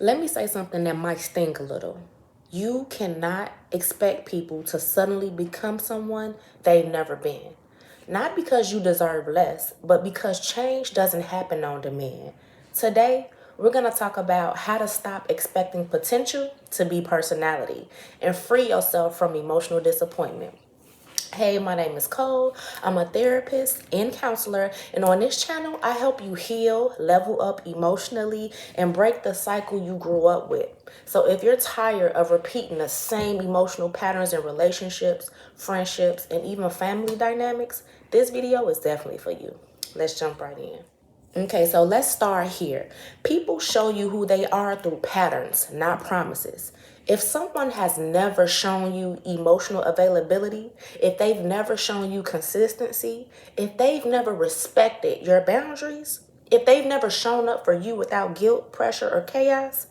Let me say something that might sting a little. You cannot expect people to suddenly become someone they've never been. Not because you deserve less, but because change doesn't happen on demand. Today, we're going to talk about how to stop expecting potential to be personality and free yourself from emotional disappointment. Hey, my name is Cole. I'm a therapist and counselor, and on this channel, I help you heal, level up emotionally, and break the cycle you grew up with. So, if you're tired of repeating the same emotional patterns in relationships, friendships, and even family dynamics, this video is definitely for you. Let's jump right in. Okay, so let's start here. People show you who they are through patterns, not promises. If someone has never shown you emotional availability, if they've never shown you consistency, if they've never respected your boundaries, if they've never shown up for you without guilt, pressure, or chaos,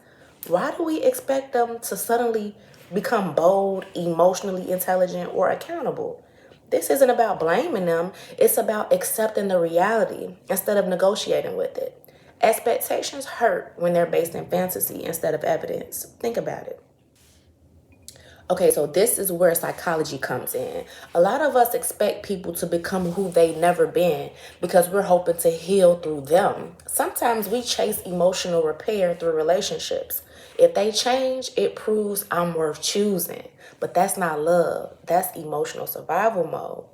why do we expect them to suddenly become bold, emotionally intelligent, or accountable? This isn't about blaming them. It's about accepting the reality instead of negotiating with it. Expectations hurt when they're based in fantasy instead of evidence. Think about it. Okay, so this is where psychology comes in. A lot of us expect people to become who they've never been because we're hoping to heal through them. Sometimes we chase emotional repair through relationships. If they change, it proves I'm worth choosing. But that's not love. That's emotional survival mode.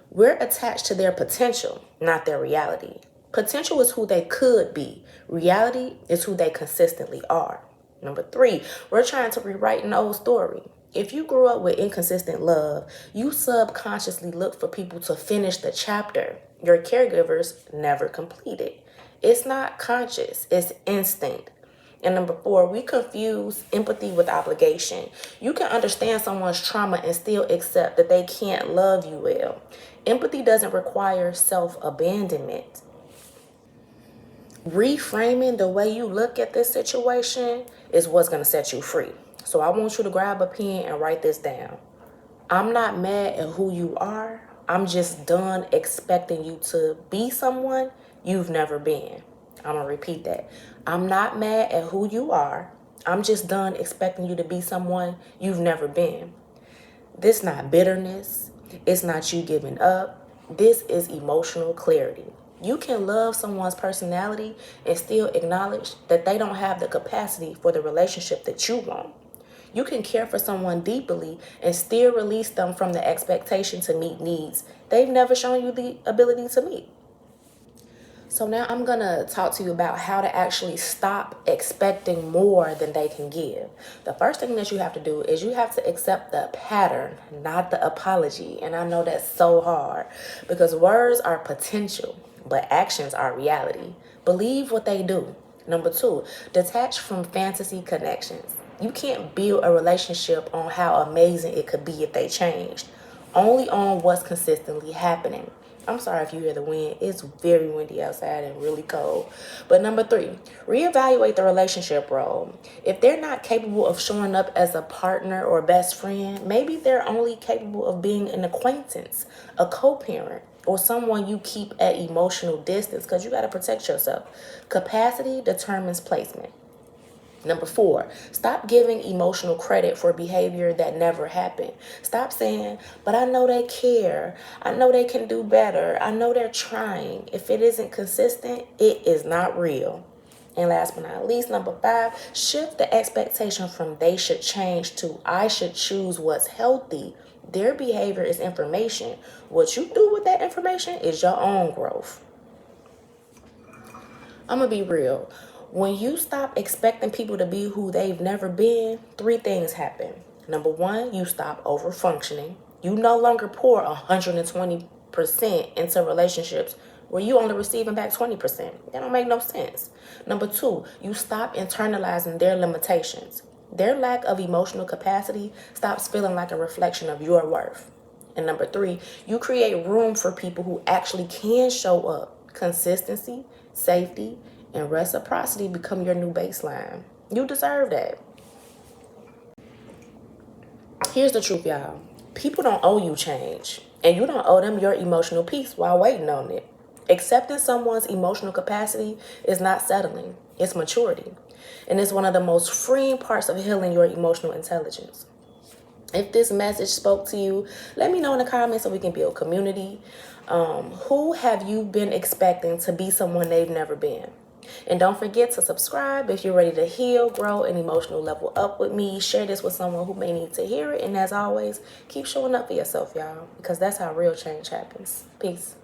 We're attached to their potential, not their reality. Potential is who they could be. Reality is who they consistently are. Number 3, we're trying to rewrite an old story. If you grew up with inconsistent love, you subconsciously look for people to finish the chapter your caregivers never completed. It's not conscious, it's instinct. And number 4, we confuse empathy with obligation. You can understand someone's trauma and still accept that they can't love you well. Empathy doesn't require self-abandonment. Reframing the way you look at this situation is what's going to set you free. So I want you to grab a pen and write this down. I'm not mad at who you are. I'm just done expecting you to be someone you've never been. I'm going to repeat that. I'm not mad at who you are. I'm just done expecting you to be someone you've never been. This not bitterness. It's not you giving up. This is emotional clarity. You can love someone's personality and still acknowledge that they don't have the capacity for the relationship that you want. You can care for someone deeply and still release them from the expectation to meet needs they've never shown you the ability to meet. So now I'm going to talk to you about how to actually stop expecting more than they can give. The first thing that you have to do is you have to accept the pattern, not the apology. And I know that's so hard because words are potential, but actions are reality. Believe what they do. Number 2, detach from fantasy connections. You can't build a relationship on how amazing it could be if they changed, only on what's consistently happening. I'm sorry if you hear the wind. It's very windy outside and really cold. But number 3, reevaluate the relationship role. If they're not capable of showing up as a partner or best friend, maybe they're only capable of being an acquaintance, a co-parent, or someone you keep at emotional distance because you got to protect yourself. Capacity determines placement. Number 4, stop giving emotional credit for behavior that never happened. Stop saying, but I know they care. I know they can do better. I know they're trying. If it isn't consistent, it is not real. And last but not least, number 5, shift the expectation from they should change to I should choose what's healthy. Their behavior is information. What you do with that information is your own growth. I'm going to be real. When you stop expecting people to be who they've never been, 3 things happen. Number 1, you stop overfunctioning. You no longer pour 120% into relationships where you only receiving back 20%. That don't make no sense. Number 2, you stop internalizing their limitations. Their lack of emotional capacity stops feeling like a reflection of your worth. And number 3, you create room for people who actually can show up. Consistency, safety, and reciprocity become your new baseline. You deserve that. Here's the truth, y'all. People don't owe you change, and you don't owe them your emotional peace while waiting on it. Accepting someone's emotional capacity is not settling, it's maturity. And it's one of the most freeing parts of healing your emotional intelligence. If this message spoke to you, let me know in the comments so we can build community. Who have you been expecting to be someone they've never been? And don't forget to subscribe if you're ready to heal, grow, and emotional level up with me. Share this with someone who may need to hear it. And as always, keep showing up for yourself, y'all, because that's how real change happens. Peace.